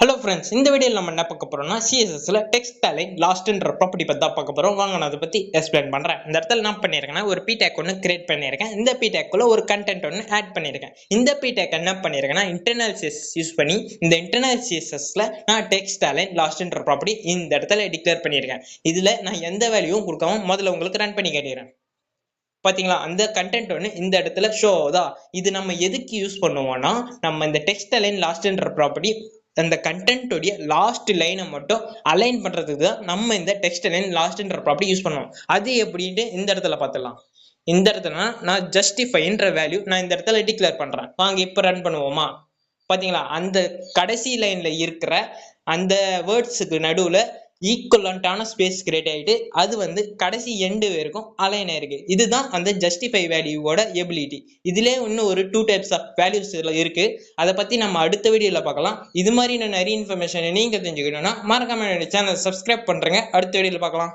Hello friends, இந்த வீடியோவில் நம்ம என்ன பார்க்க போறோம்னா சிஎஸ்எஸ்ல டெக்ஸ்ட் அலைன் லாஸ்ட்ன்ற ப்ராப்பர்ட்டி பத்தி தான் பார்க்க போறோம். வாங்க நான் அதை பத்தி எக்ஸ்பிளைன் பண்றேன். இந்த இடத்துல என்ன பண்ணிருக்கேன்னா ஒரு பி டேக் ஒன்று கிரியேட் பண்ணியிருக்கேன். இந்த பி டேக்குள்ள ஒரு கண்டென்ட் ஒன்று ஆட் பண்ணியிருக்கேன். இந்த பி டேக் என்ன பண்ணியிருக்கேன்னா இன்டர்னல் சிஎஸ்எஸ் யூஸ் பண்ணி இந்த இன்டர்னல் சிஎஸ்எஸ்ல நான் டெக்ஸ்ட் அலைன் லாஸ்ட்ன்ற ப்ராப்பர்ட்டி இந்த இடத்துல டிக்ளேர் பண்ணியிருக்கேன். இதுல நான் எந்த வேல்யூவும் கொடுக்காம முதல்ல உங்களுக்கு ரன் பண்ணி காட்டிடுறேன். பாத்தீங்களா, அந்த கண்டென்ட் ஒன்று இந்த இடத்துல ஷோ ஆகுதா? இது நம்ம எதுக்கு யூஸ் பண்ணுவோம்னா, நம்ம இந்த டெக்ஸ்ட் அலைன் லாஸ்ட்ன்ற ப்ராப்பர்ட்டி அந்த கண்டென்ட்டோடைய லாஸ்ட் லைனை மட்டும் அலைன் பண்றதுக்கு தான் நம்ம இந்த டெக்ஸ்ட் அலைன் லாஸ்ட்ன்ற ப்ராப்பர்ட்டி யூஸ் பண்ணுவோம். அது எப்படின்ட்டு இந்த இடத்துல பார்த்துடலாம். இந்த இடத்துல நான் ஜஸ்டிஃபைன்ற வேல்யூ நான் இந்த இடத்துல டிக்ளேர் பண்றேன். வாங்க இப்ப ரன் பண்ணுவோமா? பாத்தீங்களா, அந்த கடைசி லைன்ல இருக்கிற அந்த வேர்ட்ஸுக்கு நடுவுல ஈக்குவலண்டான ஸ்பேஸ் கிரியேட் ஆகிட்டு அது வந்து கடைசி எண்டு வரைக்கும் அலைன் ஆயிருக்கு. இதுதான் அந்த ஜஸ்டிஃபை வேல்யூவோட எபிலிட்டி. இதுல இன்னும் ஒரு 2 டைப்ஸ் ஆஃப் வேல்யூஸ் இருக்கு. அதை பத்தி நம்ம அடுத்த வீடியோல பார்க்கலாம். இது மாதிரி நிறைய இன்ஃபர்மேஷன் நீங்க தெரிஞ்சுக்கணும்னா மறக்காம சேனல் சப்ஸ்கிரைப் பண்றேங்க. அடுத்த வீடியோல பார்க்கலாம்.